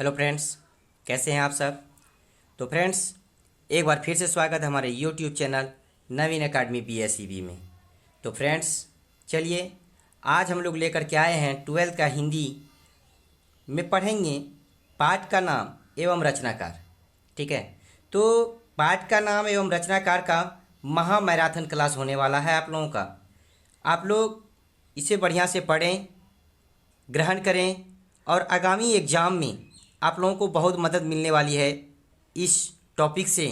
Hello friends, कैसे हैं आप सब। तो फ्रेंड्स, एक बार फिर से स्वागत है हमारे यूट्यूब चैनल नवीन एकेडमी BSEB में। तो फ्रेंड्स, चलिए आज हम लोग लेकर के आए हैं 12th का हिंदी में पढ़ेंगे पाठ का नाम एवं रचनाकार। ठीक है, तो पाठ का नाम एवं रचनाकार का महा मैराथन क्लास होने वाला है आप लोगों का। आप लोग इसे बढ़िया से पढ़ें, ग्रहण करें और आगामी एग्ज़ाम में आप लोगों को बहुत मदद मिलने वाली है इस टॉपिक से।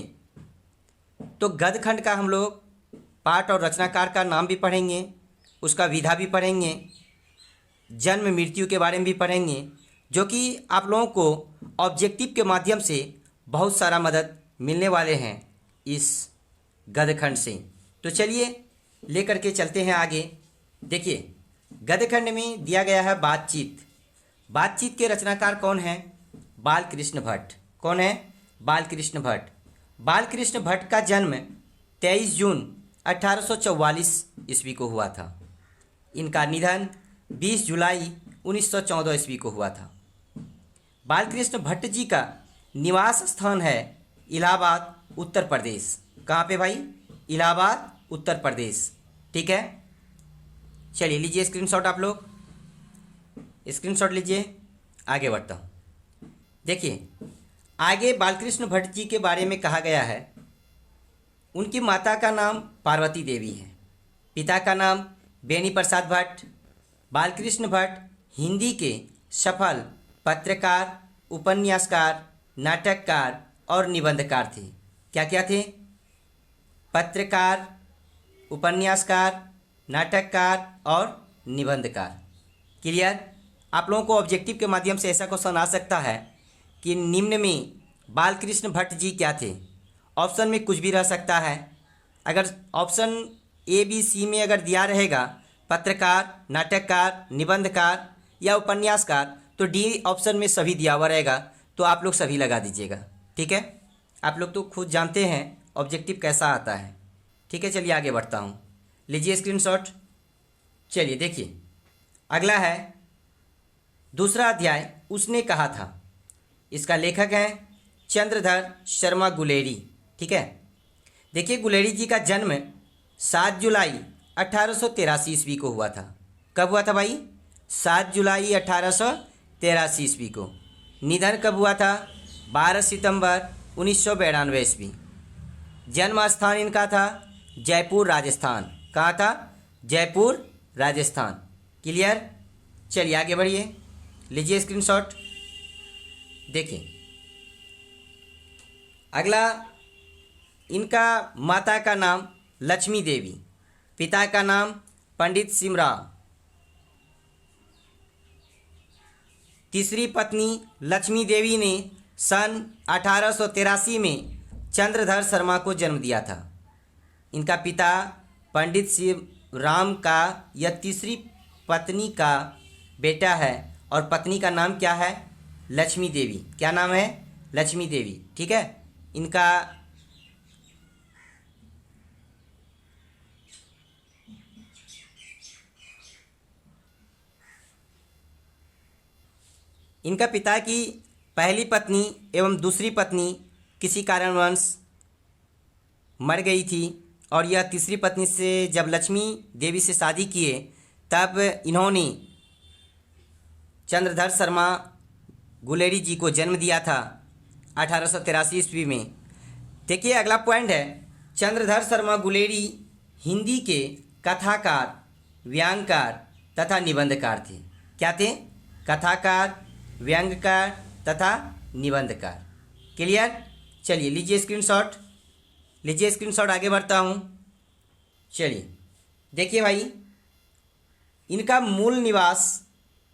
तो गद्य खंड का हम लोग पाठ और रचनाकार का नाम भी पढ़ेंगे, उसका विधा भी पढ़ेंगे, जन्म मृत्यु के बारे में भी पढ़ेंगे, जो कि आप लोगों को ऑब्जेक्टिव के माध्यम से बहुत सारा मदद मिलने वाले हैं इस गद्य खंड से। तो चलिए लेकर के चलते हैं आगे। देखिए, गद्य खंड में दिया गया है बातचीत। बातचीत के रचनाकार कौन है? बालकृष्ण भट्ट। कौन है? बालकृष्ण भट्ट। बालकृष्ण भट्ट का जन्म 23 जून 1844 ईस्वी को हुआ था। इनका निधन 20 जुलाई 1914 ईस्वी को हुआ था। बालकृष्ण भट्ट जी का निवास स्थान है इलाहाबाद, उत्तर प्रदेश। कहाँ पे भाई? इलाहाबाद, उत्तर प्रदेश। ठीक है, चलिए लीजिए स्क्रीनशॉट, आप लोग स्क्रीनशॉट लीजिए। आगे बढ़ता हूँ। देखिए, आगे बालकृष्ण भट्ट जी के बारे में कहा गया है। उनकी माता का नाम पार्वती देवी है, पिता का नाम बेनी प्रसाद भट्ट। बालकृष्ण भट्ट हिंदी के सफल पत्रकार, उपन्यासकार, नाटककार और निबंधकार थे। क्या क्या थे? पत्रकार, उपन्यासकार, नाटककार और निबंधकार। क्लियर? आप लोगों को ऑब्जेक्टिव के माध्यम से ऐसा क्वेश्चन आ सकता है कि निम्न में बालकृष्ण भट्ट जी क्या थे। ऑप्शन में कुछ भी रह सकता है। अगर ऑप्शन A, B, C में अगर दिया रहेगा पत्रकार, नाटककार, निबंधकार या उपन्यासकार, तो D ऑप्शन में सभी दिया हुआ रहेगा, तो आप लोग सभी लगा दीजिएगा। ठीक है, आप लोग तो खुद जानते हैं ऑब्जेक्टिव कैसा आता है। ठीक है, चलिए आगे बढ़ता हूँ। लीजिए स्क्रीनशॉट। चलिए देखिए, अगला है दूसरा अध्याय, उसने कहा था। इसका लेखक है चंद्रधर शर्मा गुलेरी। ठीक है, देखिए गुलेरी जी का जन्म 7 जुलाई 1883 ईस्वी को हुआ था। कब हुआ था भाई? 7 जुलाई 1883 ईस्वी को। निधन कब हुआ था? 12 सितंबर 1992 ईस्वी। जन्म स्थान इनका था जयपुर, राजस्थान। कहाँ था? जयपुर, राजस्थान। क्लियर? चलिए आगे बढ़िए, लीजिए स्क्रीनशॉट। देखिए, अगला इनका माता का नाम लक्ष्मी देवी, पिता का नाम पंडित सिमराव। तीसरी पत्नी लक्ष्मी देवी ने सन 1883 में चंद्रधर शर्मा को जन्म दिया था। इनका पिता पंडित सिमराव का यह तीसरी पत्नी का बेटा है और पत्नी का नाम क्या है? लक्ष्मी देवी। क्या नाम है? लक्ष्मी देवी। ठीक है, इनका पिता की पहली पत्नी एवं दूसरी पत्नी किसी कारणवश मर गई थी और यह तीसरी पत्नी से जब लक्ष्मी देवी से शादी किए, तब इन्होंने चंद्रधर शर्मा गुलेरी जी को जन्म दिया था 1883 ईस्वी में। देखिए, अगला पॉइंट है, चंद्रधर शर्मा गुलेरी हिंदी के कथाकार, व्यंग्यकार तथा निबंधकार थे। क्या थे? कथाकार, व्यंग्यकार तथा निबंधकार। क्लियर? चलिए लीजिए स्क्रीनशॉट, लीजिए स्क्रीनशॉट, आगे बढ़ता हूँ। चलिए देखिए भाई, इनका मूल निवास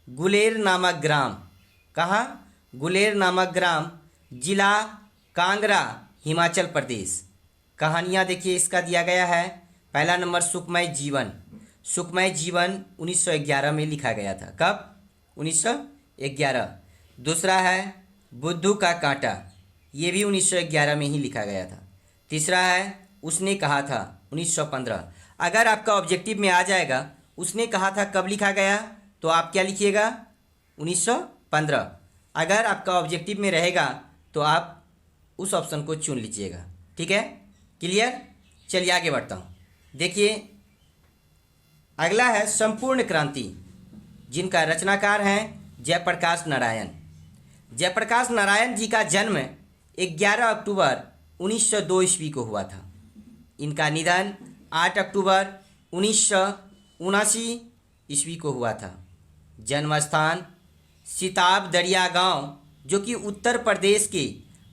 गुलेर नामक ग्राम। कहाँ? गुलेर नामक ग्राम, जिला कांगड़ा, हिमाचल प्रदेश। कहानियाँ देखिए इसका दिया गया है। पहला नंबर सुखमय जीवन। सुखमय जीवन 1911 में लिखा गया था। कब? 1911। दूसरा है बुद्धू का कांटा, ये भी 1911 में ही लिखा गया था। तीसरा है उसने कहा था, 1915। अगर आपका ऑब्जेक्टिव में आ जाएगा उसने कहा था कब लिखा गया, तो आप क्या लिखिएगा? 1915। अगर आपका ऑब्जेक्टिव में रहेगा तो आप उस ऑप्शन को चुन लीजिएगा। ठीक है, क्लियर। चलिए आगे बढ़ता हूँ। देखिए अगला है संपूर्ण क्रांति, जिनका रचनाकार हैं जयप्रकाश नारायण। जयप्रकाश नारायण जी का जन्म 11 अक्टूबर 1902 ईस्वी को हुआ था। इनका निधन 8 अक्टूबर 1979 ईस्वी को हुआ था। जन्म स्थान सिताब दरिया गांव, जो कि उत्तर प्रदेश के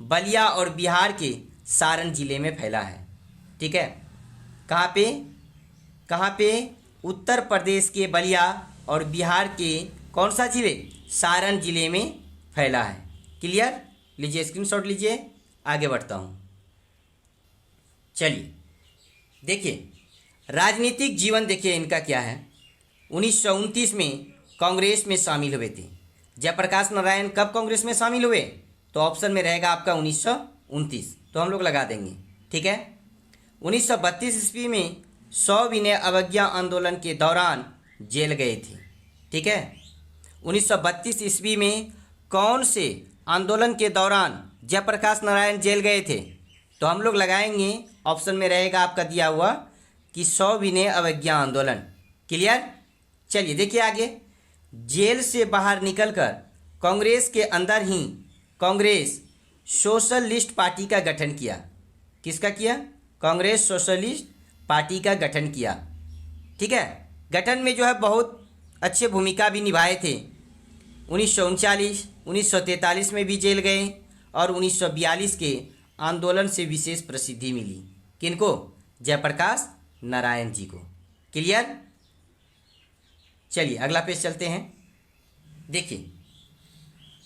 बलिया और बिहार के सारण जिले में फैला है। ठीक है, कहाँ पे? उत्तर प्रदेश के बलिया और बिहार के कौन सा जिले? सारण जिले में फैला है। क्लियर, लीजिए स्क्रीनशॉट लीजिए, आगे बढ़ता हूँ। चलिए देखिए राजनीतिक जीवन देखिए इनका क्या है। 1929 में कांग्रेस में शामिल हुए थे। जयप्रकाश नारायण कब कांग्रेस में शामिल हुए? तो ऑप्शन में रहेगा आपका 1929, तो हम लोग लगा देंगे। ठीक है, 1932 ईस्वी में सविनय अवज्ञा आंदोलन के दौरान जेल गए थे। ठीक है, 1932 ईस्वी में कौन से आंदोलन के दौरान जयप्रकाश नारायण जेल गए थे? तो हम लोग लगाएंगे, ऑप्शन में रहेगा आपका दिया हुआ कि सविनय अवज्ञा आंदोलन। क्लियर। चलिए देखिए आगे, जेल से बाहर निकलकर कांग्रेस के अंदर ही कांग्रेस सोशलिस्ट पार्टी का गठन किया। किसका किया? कांग्रेस सोशलिस्ट पार्टी का गठन किया। ठीक है, गठन में जो है बहुत अच्छे भूमिका भी निभाए थे। 1939, 1943 में भी जेल गए और 1942 के आंदोलन से विशेष प्रसिद्धि मिली। किनको? जयप्रकाश नारायण जी को। क्लियर। चलिए अगला पेज चलते हैं। देखिए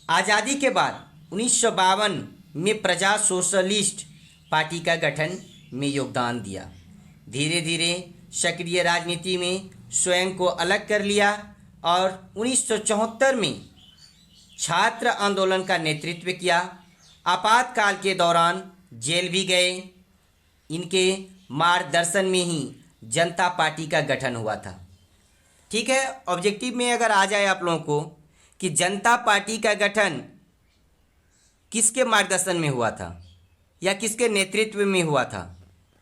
आज़ादी के बाद 1952 में प्रजा सोशलिस्ट पार्टी का गठन में योगदान दिया। धीरे धीरे सक्रिय राजनीति में स्वयं को अलग कर लिया और 1974 में छात्र आंदोलन का नेतृत्व किया। आपातकाल के दौरान जेल भी गए। इनके मार्गदर्शन में ही जनता पार्टी का गठन हुआ था। ठीक है, ऑब्जेक्टिव में अगर आ जाए आप लोगों को कि जनता पार्टी का गठन किसके मार्गदर्शन में हुआ था या किसके नेतृत्व में हुआ था,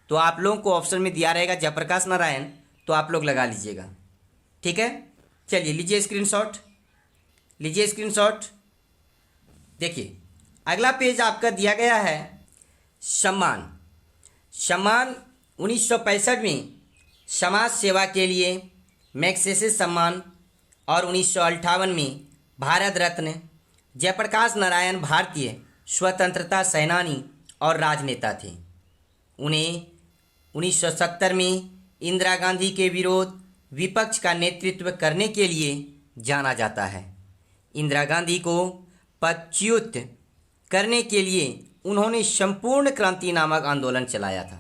तो आप लोगों को ऑप्शन में दिया रहेगा जयप्रकाश नारायण, तो आप लोग लगा लीजिएगा। ठीक है, चलिए लीजिए स्क्रीनशॉट, लीजिए स्क्रीनशॉट। देखिए अगला पेज आपका दिया गया है सम्मान। सम्मान 1965 में समाज सेवा के लिए मैग्सेसे सम्मान और 1958 में भारत रत्न। जयप्रकाश नारायण भारतीय स्वतंत्रता सेनानी और राजनेता थे। उन्हें 1970 में इंदिरा गांधी के विरोध विपक्ष का नेतृत्व करने के लिए जाना जाता है। इंदिरा गांधी को पदच्युत करने के लिए उन्होंने संपूर्ण क्रांति नामक आंदोलन चलाया था।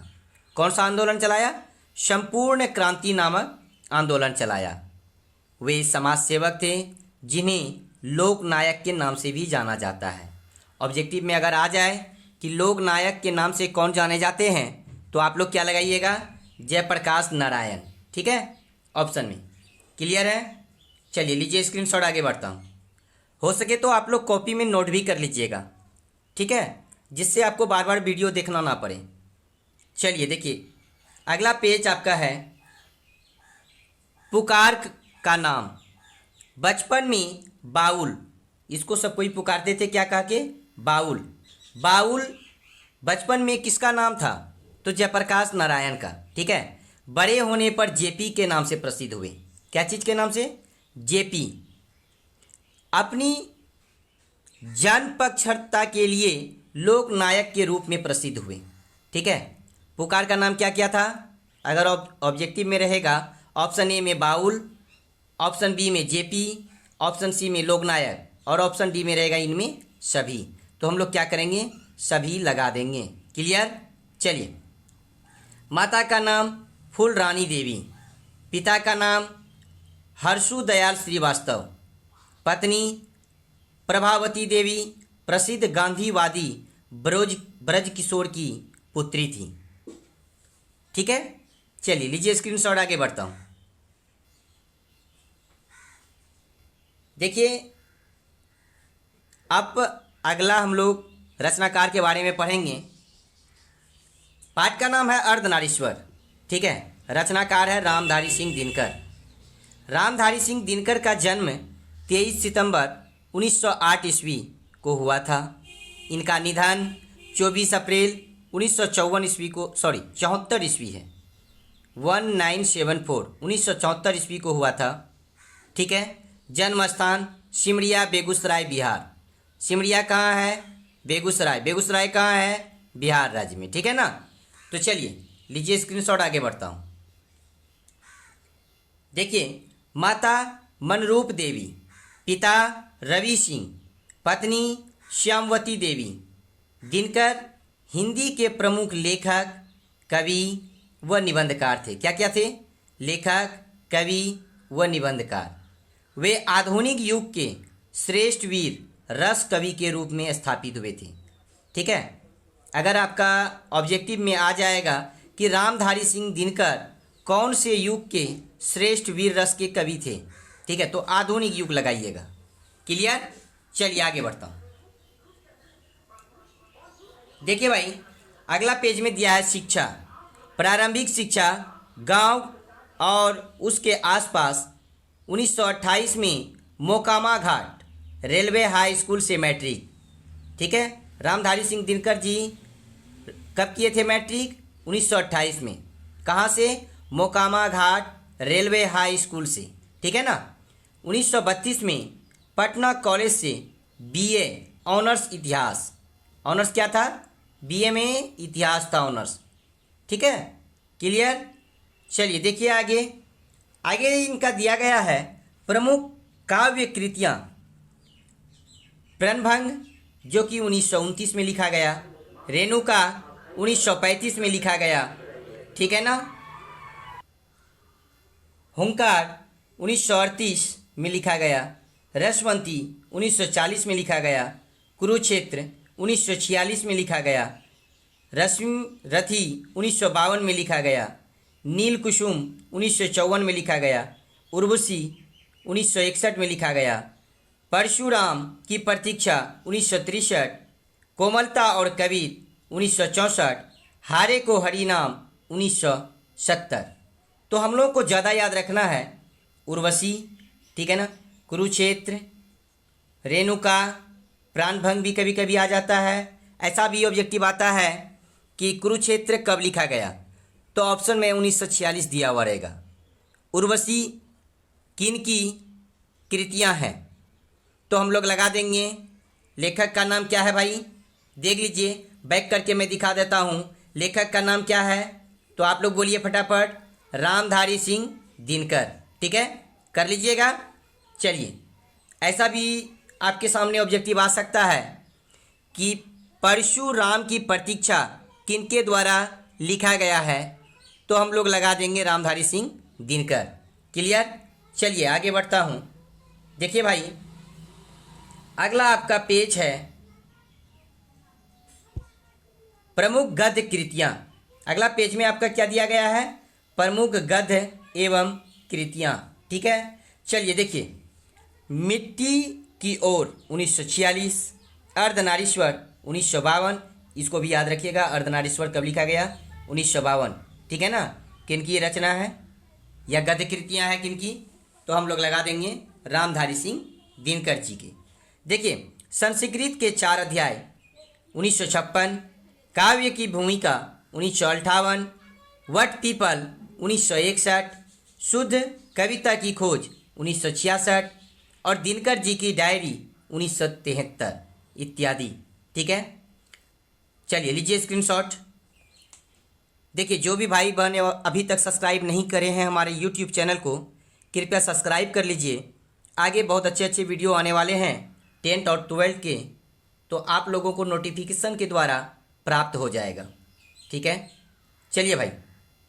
कौन सा आंदोलन चलाया? संपूर्ण क्रांति नामक आंदोलन चलाया। वे समाज सेवक थे जिन्हें लोक नायक के नाम से भी जाना जाता है। ऑब्जेक्टिव में अगर आ जाए कि लोक नायक के नाम से कौन जाने जाते हैं, तो आप लोग क्या लगाइएगा? जयप्रकाश नारायण। ठीक है, ऑप्शन में। क्लियर है। चलिए लीजिए स्क्रीनशॉट, आगे बढ़ता हूँ। हो सके तो आप लोग कॉपी में नोट भी कर लीजिएगा। ठीक है, जिससे आपको बार बार वीडियो देखना ना पड़े। चलिए देखिए अगला पेज आपका है पुकार का नाम। बचपन में बाउल, इसको सब कोई पुकारते थे क्या कहा के? बाउल। बाउल बचपन में किसका नाम था? तो जयप्रकाश नारायण का। ठीक है, बड़े होने पर जेपी के नाम से प्रसिद्ध हुए। क्या चीज़ के नाम से? जेपी। अपनी जनपक्षता के लिए लोक नायक के रूप में प्रसिद्ध हुए। ठीक है, पुकार का नाम क्या क्या था? अगर ऑब्जेक्टिव में रहेगा, ऑप्शन ए में बाउल, ऑप्शन बी में जेपी, ऑप्शन सी में लोकनायक और ऑप्शन डी में रहेगा इनमें सभी। तो हम लोग क्या करेंगे? सभी लगा देंगे। क्लियर। चलिए, माता का नाम फूल रानी देवी, पिता का नाम हर्षु दयाल श्रीवास्तव, पत्नी प्रभावती देवी प्रसिद्ध गांधीवादी ब्रज किशोर की पुत्री थी। ठीक है, चलिए लीजिए स्क्रीनशॉट, आगे बढ़ता हूँ। देखिए अब अगला हम लोग रचनाकार के बारे में पढ़ेंगे। पाठ का नाम है अर्धनारीश्वर। ठीक है, रचनाकार है रामधारी सिंह दिनकर। रामधारी सिंह दिनकर का जन्म 23 सितंबर 1908 ईस्वी को हुआ था। इनका निधन 24 अप्रैल 1954 ईस्वी को 74 ईस्वी है, 1974 ईस्वी को हुआ था। ठीक है, जन्म स्थान सिमरिया, बेगूसराय, बिहार। सिमरिया कहाँ है? बेगूसराय। बेगूसराय कहाँ है? बिहार राज्य में। ठीक है ना। तो चलिए लीजिए स्क्रीनशॉट, आगे बढ़ता हूँ। देखिए, माता मनरूप देवी, पिता रवि सिंह, पत्नी श्यामवती देवी। दिनकर हिंदी के प्रमुख लेखक, कवि व निबंधकार थे। क्या क्या थे? लेखक, कवि व निबंधकार। वे आधुनिक युग के श्रेष्ठ वीर रस कवि के रूप में स्थापित हुए थे। ठीक है, अगर आपका ऑब्जेक्टिव में आ जाएगा कि रामधारी सिंह दिनकर कौन से युग के श्रेष्ठ वीर रस के कवि थे, ठीक है, तो आधुनिक युग लगाइएगा। क्लियर? चलिए आगे बढ़ता हूँ। देखिए भाई, अगला पेज में दिया है शिक्षा। प्रारंभिक शिक्षा गांव और उसके आसपास 1928 में मोकामा घाट रेलवे हाई स्कूल से मैट्रिक। ठीक है, रामधारी सिंह दिनकर जी कब किए थे मैट्रिक? 1928 में। कहाँ से? मोकामा घाट रेलवे हाई स्कूल से। ठीक है ना। 1932 में पटना कॉलेज से बीए ऑनर्स इतिहास। ऑनर्स क्या था? बीए में इतिहास था ऑनर्स। ठीक है, क्लियर? चलिए देखिए आगे। आगे इनका दिया गया है प्रमुख काव्य कृतियाँ। प्रणभंग जो कि 1929 में लिखा गया, रेणुका 1935 में लिखा गया। ठीक है ना। हुंकार 1938 में लिखा गया, रसवंती 1940 में लिखा गया, कुरुक्षेत्र 1946 में लिखा गया, रश्मि रथी 1952 में लिखा गया, नील कुसुम 1954 में लिखा गया, उर्वशी 1961 में लिखा गया, परशुराम की प्रतीक्षा 1963, कोमलता और कबीर 1964, हारे को हरिनाम 1970। तो हम लोग को ज़्यादा याद रखना है उर्वशी, ठीक है ना, कुरुक्षेत्र, रेणुका, प्राणभंग भी कभी कभी आ जाता है। ऐसा भी ऑब्जेक्टिव आता है कि कुरुक्षेत्र कब लिखा गया, तो ऑप्शन में 1946 दिया हुआ रहेगा। उर्वशी किन की कृतियाँ हैं, तो हम लोग लगा देंगे। लेखक का नाम क्या है भाई? देख लीजिए, बैक करके मैं दिखा देता हूँ। लेखक का नाम क्या है, तो आप लोग बोलिए फटाफट। रामधारी सिंह दिनकर। ठीक है, कर लीजिएगा। चलिए, ऐसा भी आपके सामने ऑब्जेक्टिव आ सकता है कि परशुराम की प्रतीक्षा किनके द्वारा लिखा गया है, तो हम लोग लगा देंगे रामधारी सिंह दिनकर। क्लियर? चलिए आगे बढ़ता हूँ। देखिए भाई, अगला आपका पेज है प्रमुख गद्य कृतियाँ। अगला पेज में आपका क्या दिया गया है? प्रमुख गद्य एवं कृतियाँ। ठीक है, चलिए देखिए। मिट्टी की ओर 1946, अर्धनारीश्वर 1952, इसको भी याद रखिएगा। अर्धनारीश्वर कब लिखा गया? 1952। ठीक है ना। किनकी रचना है या गद्य कृतियाँ हैं किनकी, तो हम लोग लगा देंगे रामधारी सिंह दिनकर जी की। देखिए, संस्कृत के 4 अध्याय 1956, काव्य की भूमिका 1958, वट पीपल 1961, शुद्ध कविता की खोज 1966 और दिनकर जी की डायरी 1973 इत्यादि। ठीक है, चलिए लीजिए स्क्रीनशॉट। देखिए, जो भी भाई बहन अभी तक सब्सक्राइब नहीं करे हैं हमारे यूट्यूब चैनल को, कृपया सब्सक्राइब कर लीजिए। आगे बहुत अच्छे अच्छे वीडियो आने वाले हैं 10th और 12th के, तो आप लोगों को नोटिफिकेशन के द्वारा प्राप्त हो जाएगा। ठीक है, चलिए भाई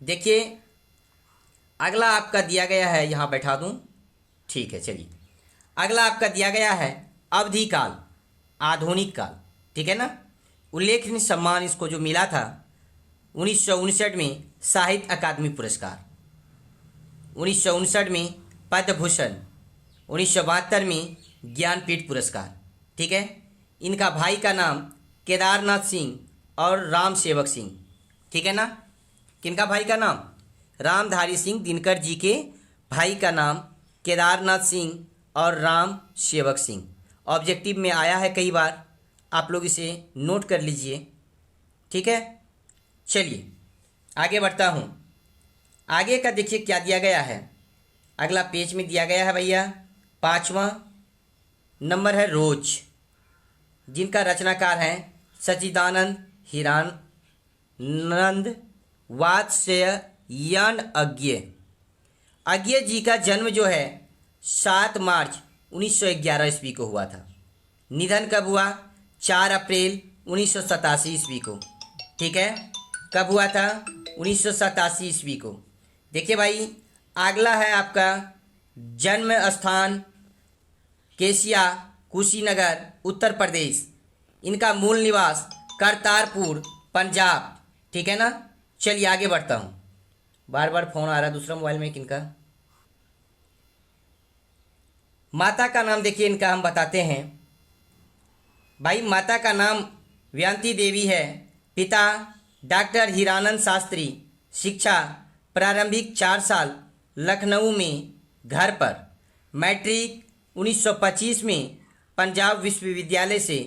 देखिए, अगला आपका दिया गया है, यहाँ बैठा दूँ। ठीक है, चलिए अगला आपका दिया गया है अवधि काल, आधुनिक काल। ठीक है ना। उल्लेखनीय सम्मान इसको जो मिला था 1959 में साहित्य अकादमी पुरस्कार, 1959 में पद्म भूषण, 1972 में ज्ञानपीठ पुरस्कार। ठीक है, इनका भाई का नाम केदारनाथ सिंह और राम सेवक सिंह, ठीक है ना। किनका भाई का नाम? रामधारी सिंह दिनकर जी के भाई का नाम केदारनाथ सिंह और राम सेवक सिंह। ऑब्जेक्टिव में आया है कई बार, आप लोग इसे नोट कर लीजिए, ठीक है। चलिए आगे बढ़ता हूँ। आगे का देखिए क्या दिया गया है, अगला पेज में दिया गया है भैया। 5वां नंबर है रोज, जिनका रचनाकार हैं सच्चिदानंद हीरानंद वात्स्यायन अज्ञे। अज्ञे जी का जन्म जो है 7 मार्च 1911 ईस्वी को हुआ था। निधन कब हुआ? 4 अप्रैल 1987 ईस्वी को, ठीक है। कब हुआ था? 1987 ईस्वी को। देखिए भाई, अगला है आपका जन्म स्थान केसिया, कुशीनगर, उत्तर प्रदेश। इनका मूल निवास करतारपुर, पंजाब, ठीक है ना। चलिए आगे बढ़ता हूँ। बार बार फ़ोन आ रहा है दूसरा मोबाइल में किनका। माता का नाम देखिए इनका हम बताते हैं भाई। माता का नाम व्यांति देवी है। पिता डॉक्टर हीरानंद शास्त्री। शिक्षा प्रारंभिक 4 साल लखनऊ में घर पर। मैट्रिक 1925 में पंजाब विश्वविद्यालय से,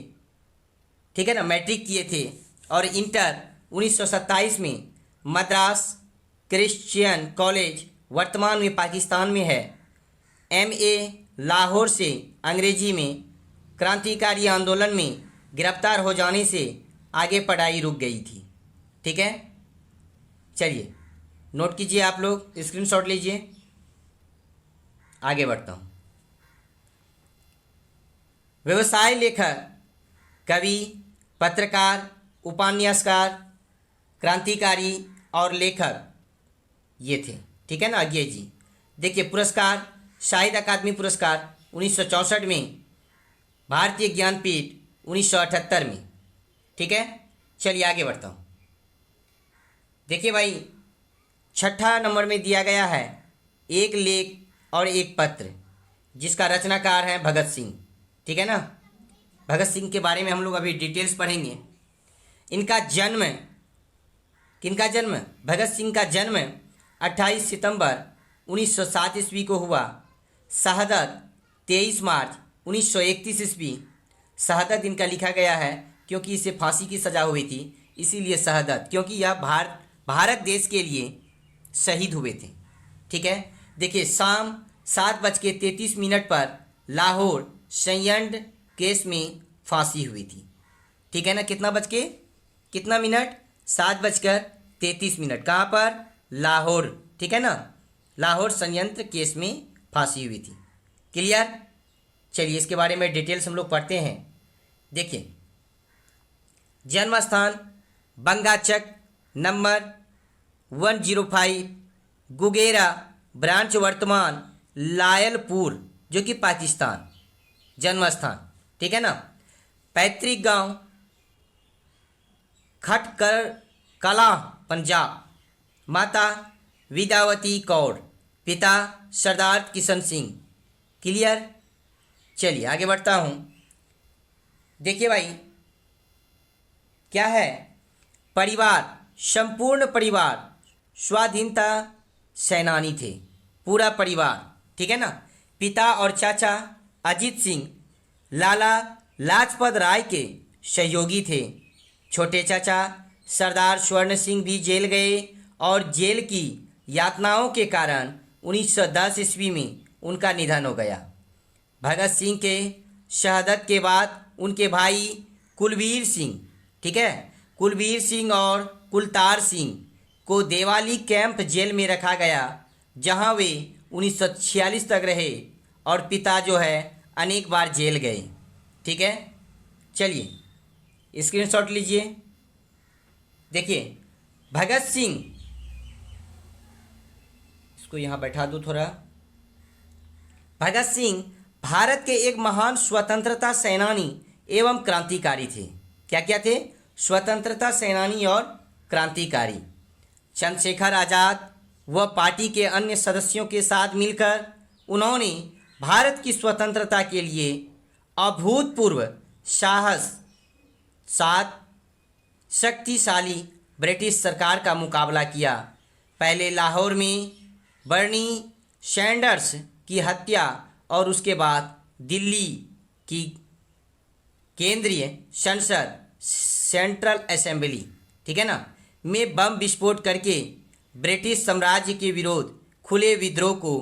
ठीक है ना, मैट्रिक किए थे। और इंटर 1927 में मद्रास क्रिश्चियन कॉलेज, वर्तमान में पाकिस्तान में है। एमए लाहौर से अंग्रेजी में। क्रांतिकारी आंदोलन में गिरफ्तार हो जाने से आगे पढ़ाई रुक गई थी, ठीक है। चलिए नोट कीजिए, आप लोग स्क्रीनशॉट लीजिए। आगे बढ़ता हूँ। व्यवसाय लेखक, कवि, पत्रकार, उपन्यासकार, क्रांतिकारी और लेखक ये थे, ठीक है ना, अज्ञे जी। देखिए पुरस्कार, साहित्य अकादमी पुरस्कार 1964 में, भारतीय ज्ञानपीठ 1978 में, ठीक है। चलिए आगे बढ़ता हूँ। देखिए भाई, 6ठा नंबर में दिया गया है एक लेख और एक पत्र, जिसका रचनाकार है भगत सिंह, ठीक है ना। भगत सिंह के बारे में हम लोग अभी डिटेल्स पढ़ेंगे। इनका जन्म, किनका जन्म? भगत सिंह का जन्म 28 सितंबर 1907 ईस्वी को हुआ। शहादत 23 मार्च 1931 ईस्वी। शहादत इनका लिखा गया है क्योंकि इसे फांसी की सज़ा हुई थी, इसीलिए शहादत, क्योंकि यह भारत देश के लिए शहीद हुए थे, ठीक है। देखिए शाम 7:33 पर लाहौर संयंत्र केस में फांसी हुई थी, ठीक है ना। कितना मिनट? 7:33। कहाँ पर? लाहौर, ठीक है ना। लाहौर संयंत्र केस में फांसी हुई थी। क्लियर? चलिए इसके बारे में डिटेल्स हम लोग पढ़ते हैं। देखिए, जन्म स्थान बंगाचक नंबर 105, गुगेरा ब्रांच, वर्तमान लायलपुर, जो कि पाकिस्तान। जन्म स्थान, ठीक है ना। पैतृक गांव खटकर कला, पंजाब। माता विद्यावती कौर, पिता सरदार किशन सिंह। क्लियर? चलिए आगे बढ़ता हूँ। देखिए भाई, क्या है? परिवार, संपूर्ण परिवार स्वाधीनता सेनानी थे, पूरा परिवार, ठीक है ना। पिता और चाचा अजीत सिंह लाला लाजपत राय के सहयोगी थे। छोटे चाचा सरदार स्वर्ण सिंह भी जेल गए और जेल की यातनाओं के कारण 1910 ईस्वी में उनका निधन हो गया। भगत सिंह के शहादत के बाद उनके भाई कुलवीर सिंह, ठीक है, कुलवीर सिंह और कुलतार सिंह को देवाली कैंप जेल में रखा गया, जहां वे 1946 तक रहे। और पिता जो है अनेक बार जेल गए, ठीक है। चलिए स्क्रीनशॉट लीजिए। देखिए, भगत सिंह, इसको यहाँ बैठा दूँ थोड़ा। भगत सिंह भारत के एक महान स्वतंत्रता सेनानी एवं क्रांतिकारी थे। क्या क्या थे? स्वतंत्रता सेनानी और क्रांतिकारी। चंद्रशेखर आज़ाद व पार्टी के अन्य सदस्यों के साथ मिलकर उन्होंने भारत की स्वतंत्रता के लिए अभूतपूर्व साहस साथ शक्तिशाली ब्रिटिश सरकार का मुकाबला किया। पहले लाहौर में बर्नी सैंडर्स की हत्या और उसके बाद दिल्ली की केंद्रीय संसद सेंट्रल असेंबली, ठीक है ना, में बम विस्फोट करके ब्रिटिश साम्राज्य के विरोध खुले विद्रोह को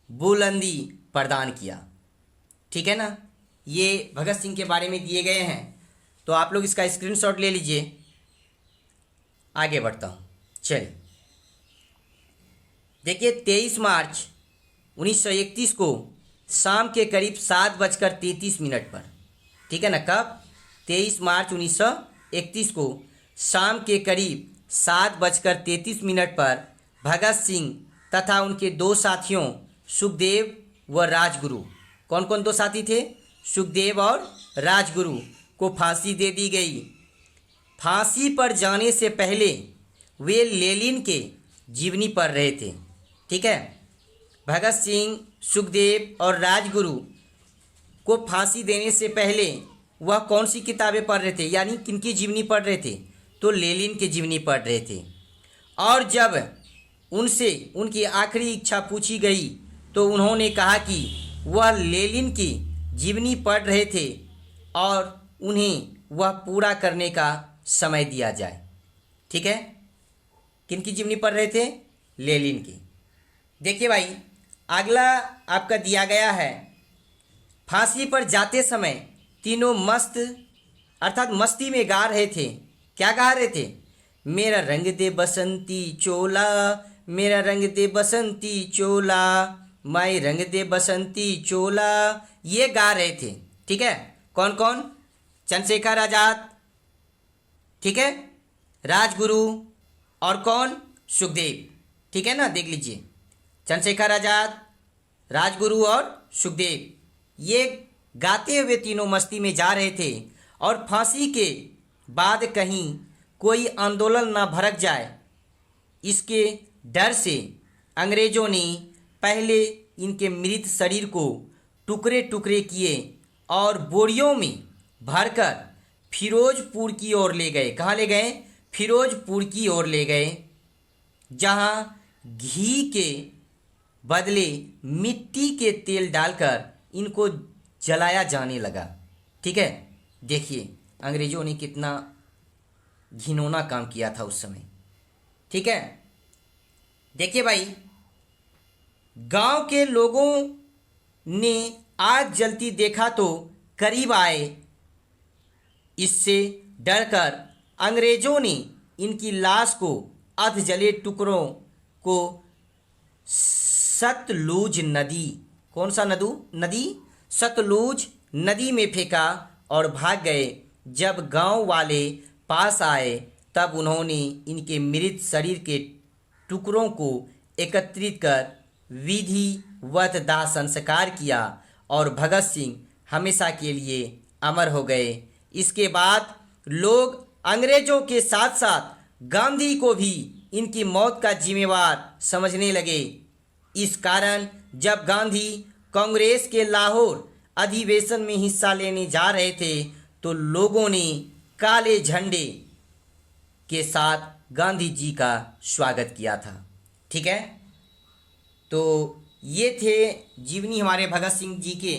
बुलंदी प्रदान किया। ठीक है ना, ये भगत सिंह के बारे में दिए गए हैं, तो आप लोग इसका स्क्रीनशॉट ले लीजिए। आगे बढ़ता हूँ, चलिए देखिए 23 मार्च 1931 को शाम के करीब 7:33 पर, ठीक है ना, कब 23 मार्च 1931 को शाम के करीब 7:33 पर भगत सिंह तथा उनके दो साथियों सुखदेव व राजगुरु, कौन कौन दो साथी थे, सुखदेव और राजगुरु, को फांसी दे दी गई। फांसी पर जाने से पहले वे लेनिन के जीवनी पढ़ रहे थे। ठीक है, भगत सिंह, सुखदेव और राजगुरु को फांसी देने से पहले वह कौन सी किताबें पढ़ रहे थे, यानी किनकी जीवनी पढ़ रहे थे, तो लेनिन की जीवनी पढ़ रहे थे। और जब उनसे उनकी आखिरी इच्छा पूछी गई तो उन्होंने कहा कि वह लेनिन की जीवनी पढ़ रहे थे और उन्हें वह पूरा करने का समय दिया जाए। ठीक है, किनकी जीवनी पढ़ रहे थे, लेनिन की। देखिए भाई, अगला आपका दिया गया है, फांसी पर जाते समय तीनों मस्त अर्थात मस्ती में गा रहे थे। क्या गा रहे थे, मेरा रंग दे बसंती चोला, मेरा रंग दे बसंती चोला, माई रंग दे बसंती चोला, ये गा रहे थे। ठीक है, कौन कौन, चंद्रशेखर आजाद, ठीक है, राजगुरु और कौन, सुखदेव। ठीक है ना, देख लीजिए, चंद्रशेखर आजाद, राजगुरु और सुखदेव, ये गाते हुए तीनों मस्ती में जा रहे थे। और फांसी के बाद कहीं कोई आंदोलन ना भड़क जाए, इसके डर से अंग्रेजों ने पहले इनके मृत शरीर को टुकड़े टुकड़े किए और बोरियों में भरकर फिरोजपुर की ओर ले गए। कहाँ ले गए, फिरोजपुर की ओर ले गए, जहाँ घी के बदले मिट्टी के तेल डालकर इनको जलाया जाने लगा। ठीक है, देखिए अंग्रेजों ने कितना घिनौना काम किया था उस समय। ठीक है, देखिए भाई, गांव के लोगों ने आग जलती देखा तो करीब आए। इससे डरकर अंग्रेजों ने इनकी लाश को अध जले टुकड़ों को सतलुज नदी, कौन सा नदी, सतलुज नदी में फेंका और भाग गए। जब गांव वाले पास आए तब उन्होंने इनके मृत शरीर के टुकड़ों को एकत्रित कर विधिवत दाह संस्कार किया और भगत सिंह हमेशा के लिए अमर हो गए। इसके बाद लोग अंग्रेजों के साथ साथ गांधी को भी इनकी मौत का जिम्मेवार समझने लगे। इस कारण जब गांधी कांग्रेस के लाहौर अधिवेशन में हिस्सा लेने जा रहे थे तो लोगों ने काले झंडे के साथ गांधी जी का स्वागत किया था। ठीक है, तो ये थे जीवनी हमारे भगत सिंह जी के।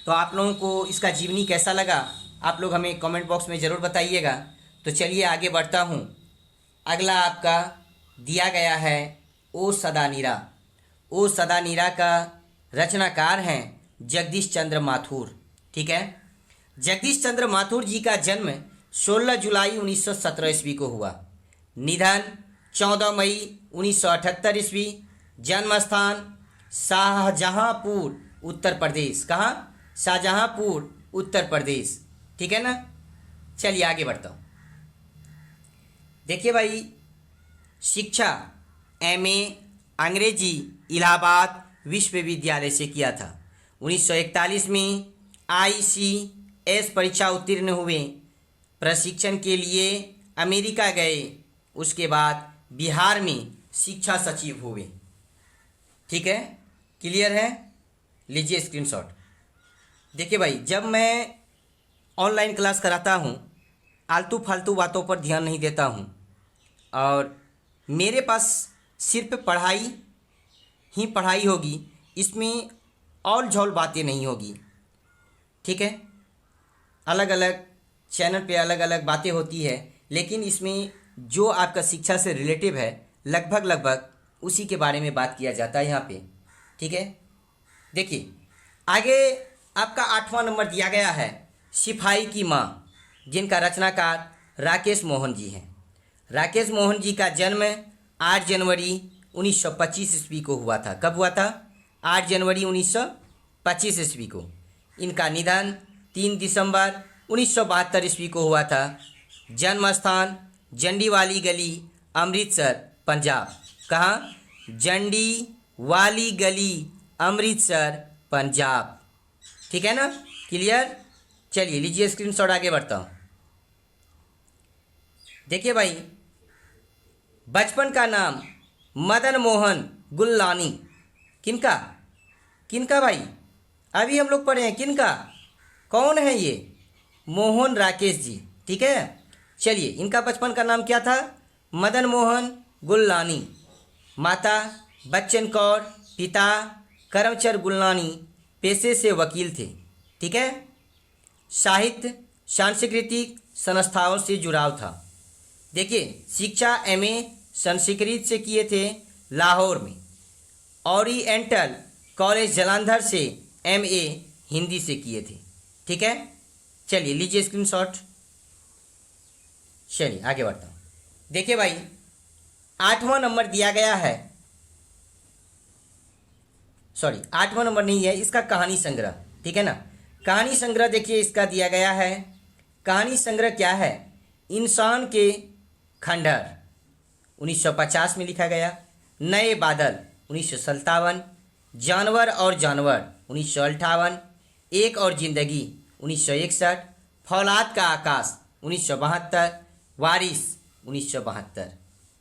तो आप लोगों को इसका जीवनी कैसा लगा, आप लोग हमें कमेंट बॉक्स में ज़रूर बताइएगा। तो चलिए आगे बढ़ता हूँ। अगला आपका दिया गया है ओ सदा नीरा। ओ सदा नीरा का रचनाकार हैं जगदीश चंद्र माथुर। ठीक है, जगदीश चंद्र माथुर जी का जन्म 16 जुलाई 1917 ईस्वी को हुआ। निधन 14 मई 1978 ईस्वी। जन्म स्थान शाहजहांपुर उत्तर प्रदेश। कहाँ, शाहजहांपुर उत्तर प्रदेश। ठीक है ना, चलिए आगे बढ़ता हूँ। देखिए भाई, शिक्षा एमए अंग्रेजी इलाहाबाद विश्वविद्यालय से किया था। 1941 में ICS परीक्षा उत्तीर्ण हुए। प्रशिक्षण के लिए अमेरिका गए। उसके बाद बिहार में शिक्षा सचिव हुए। ठीक है, क्लियर है, लीजिए स्क्रीनशॉट। देखिए भाई, जब मैं ऑनलाइन क्लास कराता हूँ, आलतू फालतू बातों पर ध्यान नहीं देता हूँ और मेरे पास सिर्फ पढ़ाई ही पढ़ाई होगी, इसमें और झोल बातें नहीं होगी। ठीक है, अलग अलग चैनल पे अलग अलग बातें होती है, लेकिन इसमें जो आपका शिक्षा से रिलेटिव है लगभग लगभग उसी के बारे में बात किया जाता है यहाँ पे। ठीक है, देखिए आगे आपका 8वां नंबर दिया गया है सिपाही की माँ, जिनका रचनाकार राकेश मोहन जी हैं। राकेश मोहन जी का जन्म 8 जनवरी 1925 ईस्वी को हुआ था। कब हुआ था? 8 जनवरी 1925 ईस्वी को। इनका निधन 3 दिसंबर 1972 ईस्वी को हुआ था। जन्म स्थान जंडी वाली गली, अमृतसर, पंजाब। कहाँ? जंडी वाली गली, अमृतसर, पंजाब। ठीक है ना, क्लियर? चलिए लीजिए स्क्रीनशॉट, आगे बढ़ता हूँ। देखिए भाई, बचपन का नाम मदन मोहन गुल्लानी। किनका? किनका भाई? अभी हम लोग पढ़े हैं किनका? कौन है ये? मोहन राकेश जी। ठीक है, चलिए इनका बचपन का नाम क्या था? मदन मोहन गुल्लानी। माता बच्चन कौर, पिता करमचंद गुल्लानी पेशे से वकील थे। ठीक है, साहित्य सांस्कृतिक संस्थाओं से जुड़ाव था। देखिए शिक्षा एमए संस्कृत से किए थे लाहौर में, ओरिएंटल कॉलेज जालंधर से एमए हिंदी से किए थे। ठीक है, चलिए लीजिए स्क्रीनशॉट। चलिए आगे बढ़ता हूँ। देखिए भाई, 8वां नंबर दिया गया है, सॉरी 8वां नंबर नहीं है, इसका कहानी संग्रह। ठीक है ना, कहानी संग्रह देखिए इसका दिया गया है। कहानी संग्रह क्या है? इंसान के खंडहर 1950 में लिखा गया, नए बादल 1957, जानवर और जानवर 1958, एक और जिंदगी 1961, फौलाद का आकाश 1972, वारिस 1972।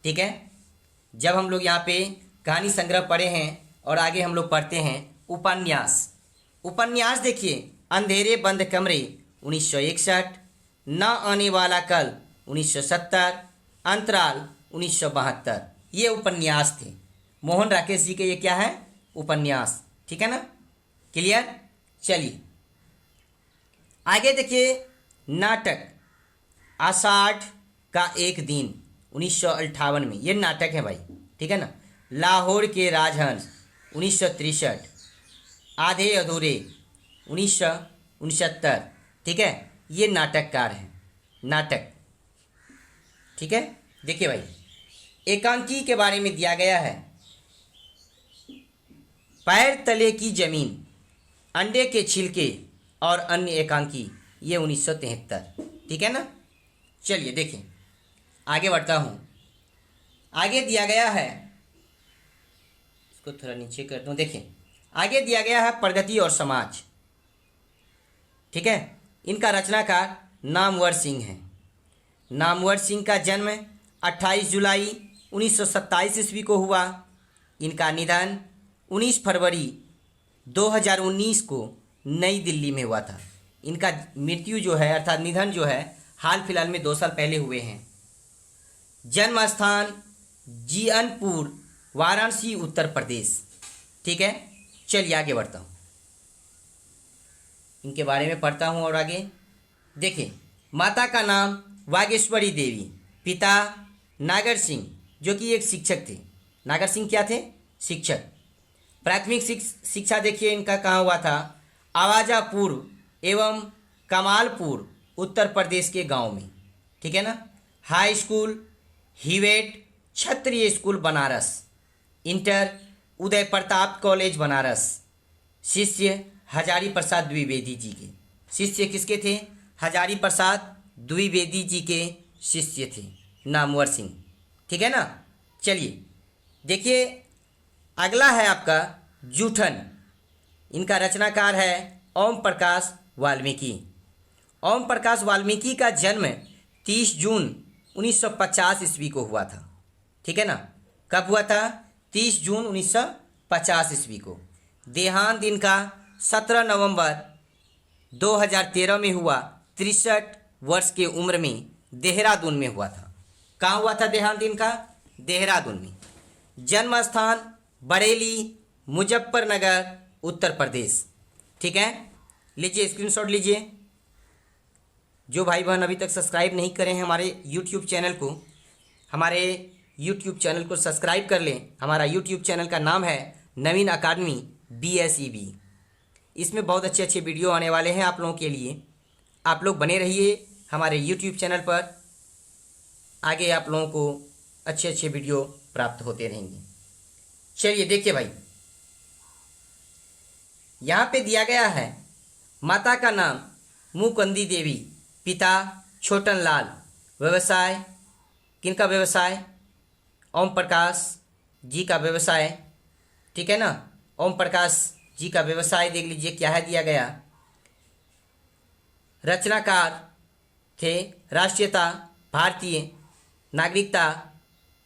ठीक है, जब हम लोग यहाँ पे कहानी संग्रह पढ़े हैं और आगे हम लोग पढ़ते हैं उपन्यास। उपन्यास देखिए, अंधेरे बंद कमरे 1961, न आने वाला कल 1970, अंतराल 1972। ये उपन्यास थे। मोहन राकेश जी के ये क्या है? उपन्यास। ठीक है ना, क्लियर? चलिए आगे देखिए, नाटक आषाढ़ का एक दिन 1958 में, ये नाटक है भाई। ठीक है ना, लाहौर के राजहंस 1963, आधे अधूरे 1969। ठीक है, ये नाटककार हैं, नाटक। ठीक है, देखिए भाई, एकांकी के बारे में दिया गया है, पैर तले की जमीन, अंडे के छिलके और अन्य एकांकी, ये 1973। ठीक है ना, चलिए देखें, आगे बढ़ता हूँ। आगे दिया गया है, इसको थोड़ा नीचे कर दूँ। देखें, आगे दिया गया है प्रगति और समाज। ठीक है, इनका रचनाकार नामवर सिंह है। नामवर सिंह का जन्म 28 जुलाई 1927 ईस्वी को हुआ। इनका निधन 19 फरवरी 2019 को नई दिल्ली में हुआ था। इनका मृत्यु जो है अर्थात निधन जो है हाल फिलहाल में 2 साल पहले हुए हैं। जन्म स्थान जीअनपुर, वाराणसी, उत्तर प्रदेश। ठीक है, चलिए आगे बढ़ता हूँ, इनके बारे में पढ़ता हूँ और आगे देखिए। माता का नाम वागेश्वरी देवी, पिता नागर सिंह जो कि एक शिक्षक थे। नागर सिंह क्या थे? शिक्षक। प्राथमिक शिक्षा देखिए इनका कहाँ हुआ था? आवाजापुर एवं कमालपुर, उत्तर प्रदेश के गांव में। ठीक है ना। हाई स्कूल हिवेट क्षत्रिय school Banaras, inter Uday Pratap college Banaras. शिष्य हजारी प्रसाद द्विवेदी जी के। शिष्य किसके थे? हजारी प्रसाद द्विवेदी जी के शिष्य थे नामवर सिंह। ठीक है ना। चलिए देखिए, अगला है आपका जूठन। इनका रचनाकार है ओम प्रकाश वाल्मीकि। ओम प्रकाश वाल्मीकि का जन्म 30 जून 1950 ईस्वी को हुआ था। ठीक है ना। कब हुआ था? 30 जून 1950 ईस्वी को। देहांत इनका 17 नवंबर 2013 में हुआ। 63 वर्ष की उम्र में देहरादून में हुआ था। कहाँ हुआ था देहांत इनका? देहरादून में। जन्म स्थान बरेली मुजफ्फरनगर उत्तर प्रदेश। ठीक है, लीजिए स्क्रीनशॉट लीजिए। जो भाई बहन अभी तक सब्सक्राइब नहीं करें हैं हमारे यूट्यूब चैनल को, हमारे यूट्यूब चैनल को सब्सक्राइब कर लें। हमारा यूट्यूब चैनल का नाम है नवीन अकाडमी BSEB। इसमें बहुत अच्छे अच्छे वीडियो आने वाले हैं आप लोगों के लिए। आप लोग बने रहिए हमारे यूट्यूब चैनल पर, आगे आप लोगों को अच्छे अच्छे वीडियो प्राप्त होते रहेंगे। चलिए देखिए भाई, यहाँ पे दिया गया है माता का नाम मुकुंदी देवी, पिता छोटन लाल, व्यवसाय किनका व्यवसाय? ओम प्रकाश जी का व्यवसाय। ठीक है ना, ओम प्रकाश जी का व्यवसाय देख लीजिए क्या है दिया गया। रचनाकार थे, राष्ट्रीयता भारतीय, नागरिकता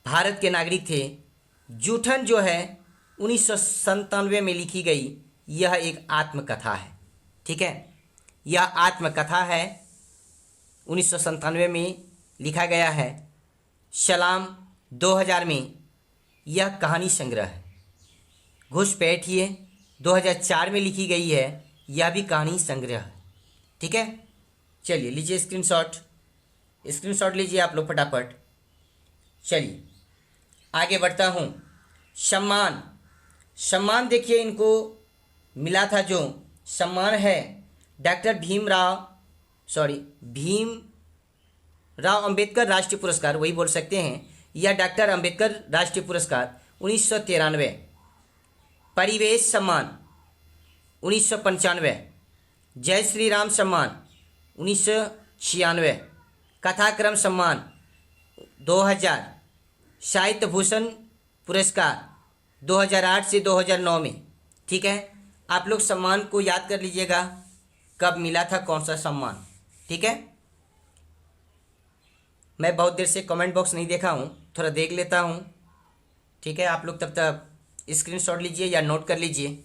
भारत के नागरिक थे। जूठन जो है 1997 में लिखी गई, यह एक आत्मकथा है। ठीक है, यह आत्मकथा है, 1997 में लिखा गया है। सलाम 2000 में यह कहानी संग्रह है। घुसपैठिए 2004 में लिखी गई है, यह भी कहानी संग्रह है। ठीक है, चलिए लीजिए स्क्रीनशॉट लीजिए आप लोग फटाफट। चलिए आगे बढ़ता हूँ। सम्मान देखिए इनको मिला था, जो सम्मान है डॉक्टर भीमराव अंबेडकर राष्ट्रीय पुरस्कार, वही बोल सकते हैं, या डॉक्टर अंबेडकर राष्ट्रीय पुरस्कार 1993। परिवेश सम्मान 1995। जय श्री राम सम्मान 1996। कथाक्रम सम्मान 2000। साहित्य भूषण पुरस्कार 2008 से 2009 में। ठीक है, आप लोग सम्मान को याद कर लीजिएगा, कब मिला था कौन सा सम्मान। ठीक है, मैं बहुत देर से कमेंट बॉक्स नहीं देखा हूँ, थोड़ा देख लेता हूँ। ठीक है, आप लोग तब तक स्क्रीनशॉट लीजिए या नोट कर लीजिए।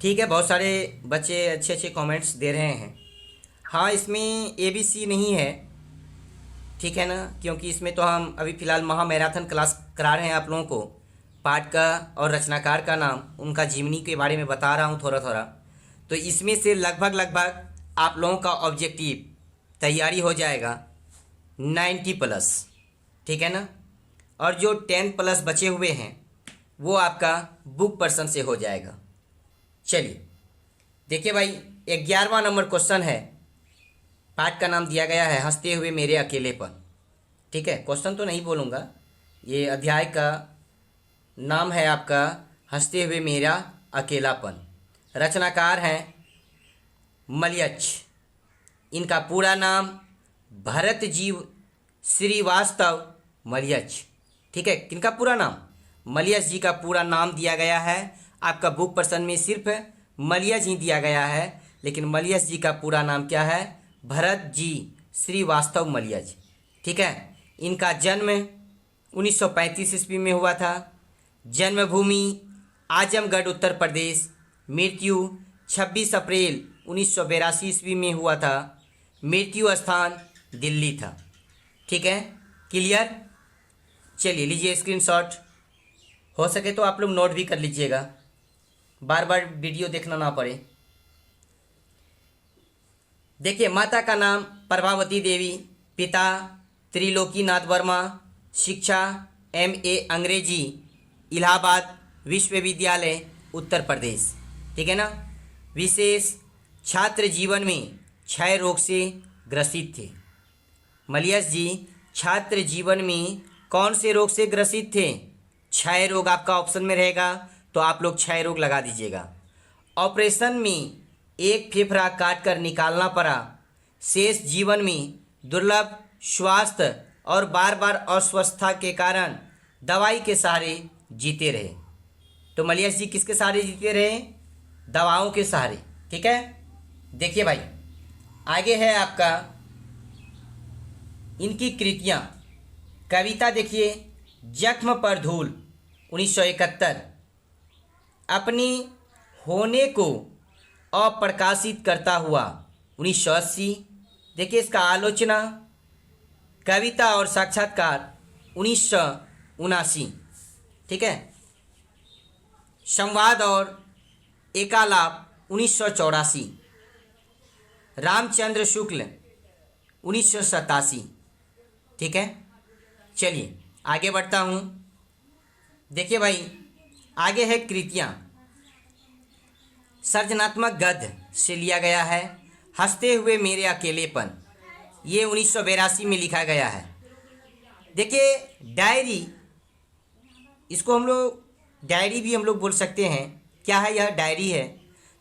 ठीक है, बहुत सारे बच्चे अच्छे अच्छे कमेंट्स दे रहे हैं। हाँ, इसमें ABC नहीं है, ठीक है ना, क्योंकि इसमें तो हम अभी फ़िलहाल महा मैराथन क्लास करा रहे हैं आप लोगों को। पाठ का और रचनाकार का नाम, उनका जीवनी के बारे में बता रहा हूँ थोड़ा थोड़ा। तो इसमें से लगभग आप लोगों का ऑब्जेक्टिव तैयारी हो जाएगा 90+। ठीक है ना, और जो 10+ बचे हुए हैं वो आपका बुक पर्सन से हो जाएगा। चलिए देखिए भाई, 11वां नंबर क्वेश्चन है। पाठ का नाम दिया गया है हंसते हुए मेरे अकेलेपन। ठीक है, क्वेश्चन तो नहीं बोलूँगा, ये अध्याय का नाम है आपका हंसते हुए मेरा अकेलापन। रचनाकार हैं मलयच, इनका पूरा नाम भरत जीव श्रीवास्तव मलयच। ठीक है, किनका पूरा नाम? मलयच जी का पूरा नाम दिया गया है। आपका बुक पर्सन में सिर्फ मलयच ही दिया गया है, लेकिन मलयच जी का पूरा नाम क्या है? भरत जी श्रीवास्तव मलयच। ठीक है, इनका जन्म 1935 ईस्वी में हुआ था। जन्मभूमि आजमगढ़ उत्तर प्रदेश। मृत्यु 26 अप्रैल 1982 ईस्वी में हुआ था। मृत्यु स्थान दिल्ली था। ठीक है, क्लियर? चलिए लीजिए स्क्रीनशॉट, हो सके तो आप लोग नोट भी कर लीजिएगा, बार बार वीडियो देखना ना पड़े। देखिए, माता का नाम प्रभावती देवी, पिता त्रिलोकीनाथ वर्मा, शिक्षा MA अंग्रेजी, इलाहाबाद विश्वविद्यालय उत्तर प्रदेश। ठीक है ना। विशेष छात्र जीवन में क्षय रोग से ग्रसित थे। मलयच जी छात्र जीवन में कौन से रोग से ग्रसित थे? क्षय रोग आपका ऑप्शन में रहेगा, तो आप लोग क्षय रोग लगा दीजिएगा। ऑपरेशन में एक फेफड़ा काट कर निकालना पड़ा। शेष जीवन में दुर्लभ स्वास्थ्य और बार बार अस्वस्थता के कारण दवाई के सहारे जीते रहे। तो मलयच जी किसके सहारे जीते रहे? दवाओं के सहारे। ठीक है, देखिए भाई, आगे है आपका इनकी कृतियाँ, कविता देखिए जख्म पर धूल 1971, अपनी होने को अप्रकाशित करता हुआ 1980। देखिए इसका आलोचना, कविता और साक्षात्कार 1979। ठीक है। संवाद और एकालाप 1984, रामचंद्र शुक्ल 1987। ठीक है। चलिए आगे बढ़ता हूँ। देखिए भाई, आगे है कृतियाँ। सर्जनात्मक गद्य से लिया गया है हंसते हुए मेरे अकेलेपन, ये 1982 में लिखा गया है। देखिए डायरी, इसको हम लोग डायरी भी हम लोग बोल सकते हैं। क्या है यह? डायरी है।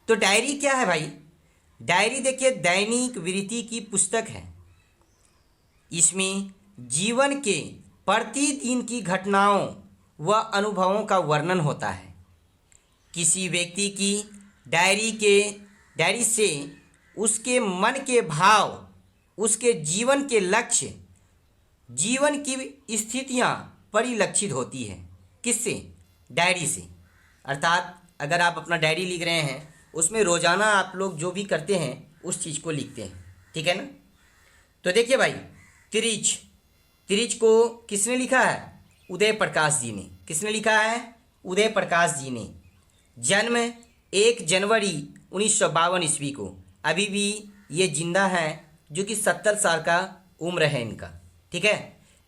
तो डायरी क्या है भाई? डायरी देखिए दैनिक वृत्ति की पुस्तक है। इसमें जीवन के प्रतिदिन की घटनाओं व अनुभवों का वर्णन होता है। किसी व्यक्ति की डायरी से उसके मन के भाव, उसके जीवन के लक्ष्य, जीवन की स्थितियां परिलक्षित होती है। किससे? डायरी से। अर्थात अगर आप अपना डायरी लिख रहे हैं, उसमें रोज़ाना आप लोग जो भी करते हैं उस चीज़ को लिखते हैं। ठीक है ना। तो देखिए भाई, तिरिच को किसने लिखा है? उदय प्रकाश जी ने। किसने लिखा है? उदय प्रकाश जी ने। जन्म 1 जनवरी 1952 ईस्वी को। अभी भी ये जिंदा हैं, जो कि 70 साल का उम्र है इनका। ठीक है।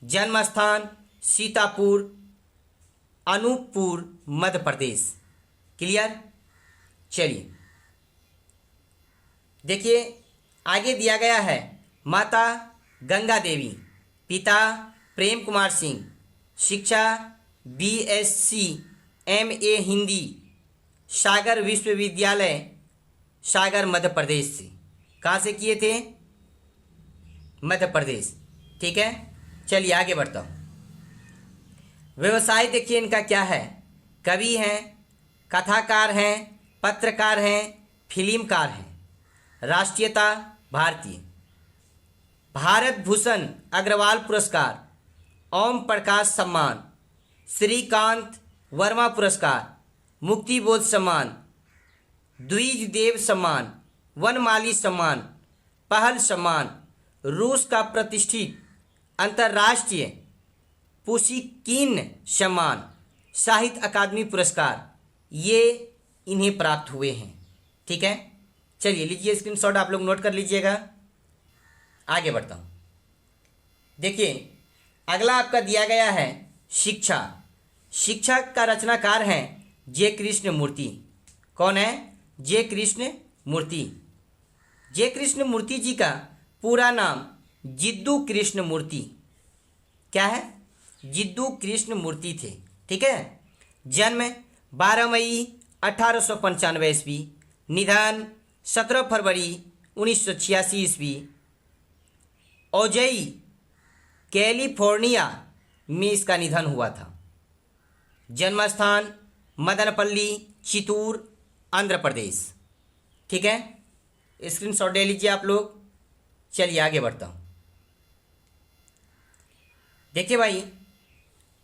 जन्म स्थान सीतापुर, अनूपपुर, मध्य प्रदेश। क्लियर। चलिए देखिए आगे दिया गया है माता गंगा देवी, पिता प्रेम कुमार सिंह, शिक्षा BSc MA हिंदी, सागर विश्वविद्यालय सागर मध्य प्रदेश से। कहाँ से किए थे? मध्य प्रदेश। ठीक है। चलिए आगे बढ़ता हूँ। व्यवसाय देखिए इनका क्या है? कवि हैं, कथाकार हैं, पत्रकार हैं, फिल्मकार हैं। राष्ट्रीयता भारतीय। भारत भूषण अग्रवाल पुरस्कार, ओम प्रकाश सम्मान, श्रीकांत वर्मा पुरस्कार, मुक्तिबोध सम्मान, द्विज देव सम्मान, वनमाली सम्मान, पहल सम्मान, रूस का प्रतिष्ठित अंतर्राष्ट्रीय पुशिकिन सम्मान, साहित्य अकादमी पुरस्कार, ये इन्हें प्राप्त हुए हैं। ठीक है। चलिए लीजिए स्क्रीनशॉट, आप लोग नोट कर लीजिएगा। आगे बढ़ता हूँ। देखिए अगला आपका दिया गया है शिक्षा। शिक्षा का रचनाकार हैं जे कृष्ण मूर्ति। कौन है? जे कृष्ण मूर्ति। जे कृष्ण मूर्ति जी का पूरा नाम जिद्दू कृष्ण मूर्ति। क्या है? जिद्दू कृष्ण मूर्ति थे। ठीक है। जन्म 12 मई 1895 ईस्वी, निधन 17 फरवरी 1986 ईस्वी, ओजई कैलिफोर्निया में इसका निधन हुआ था। जन्म स्थान मदनपल्ली, चित्तूर, आंध्र प्रदेश। ठीक है। स्क्रीनशॉट ले लीजिए आप लोग। चलिए आगे बढ़ता हूँ। देखिए भाई,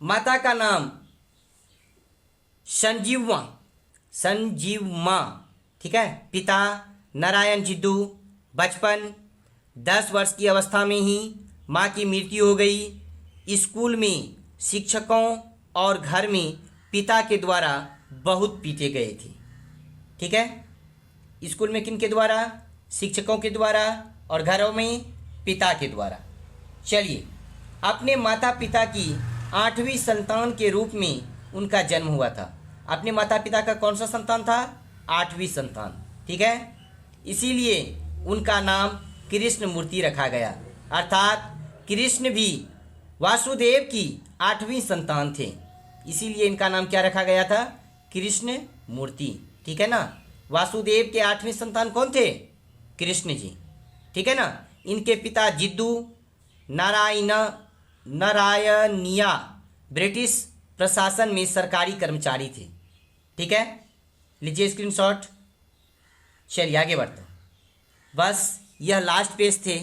माता का नाम संजीवमा। ठीक है। पिता नारायण जिद्दू। बचपन 10 वर्ष की अवस्था में ही माँ की मृत्यु हो गई। स्कूल में शिक्षकों और घर में पिता के द्वारा बहुत पीटे गए थे। ठीक है। स्कूल में किन के द्वारा? शिक्षकों के द्वारा, और घरों में पिता के द्वारा। चलिए, अपने माता पिता की 8वीं संतान के रूप में उनका जन्म हुआ था। अपने माता पिता का कौन सा संतान था? 8वीं संतान। ठीक है। इसीलिए उनका नाम कृष्ण मूर्ति रखा गया। अर्थात कृष्ण भी वासुदेव की 8वीं संतान थे, इसीलिए इनका नाम क्या रखा गया था? कृष्ण मूर्ति। ठीक है ना। वासुदेव के 8वीं संतान कौन थे? कृष्ण जी। ठीक है ना। इनके पिता जिद्दू नारायणिया ब्रिटिश प्रशासन में सरकारी कर्मचारी थे। ठीक है। लीजिए स्क्रीनशॉट। चलिए आगे बढ़ते हैं। बस यह लास्ट पेज थे।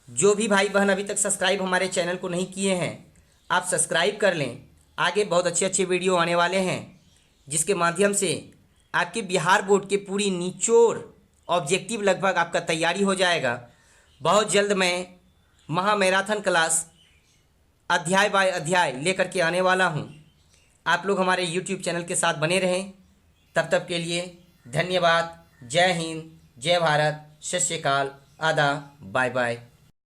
जो भी भाई बहन अभी तक सब्सक्राइब हमारे चैनल को नहीं किए हैं, आप सब्सक्राइब कर लें। आगे बहुत अच्छे अच्छे वीडियो आने वाले हैं, जिसके माध्यम से आपके बिहार बोर्ड के पूरी निचोड़ ऑब्जेक्टिव लगभग आपका तैयारी हो जाएगा। बहुत जल्द मैं महा मैराथन क्लास अध्याय बाय अध्याय लेकर के आने वाला हूं। आप लोग हमारे YouTube चैनल के साथ बने रहें। तब तक के लिए धन्यवाद। जय हिंद, जय भारत, सत श्री अकाल, आदाब, बाय बाय।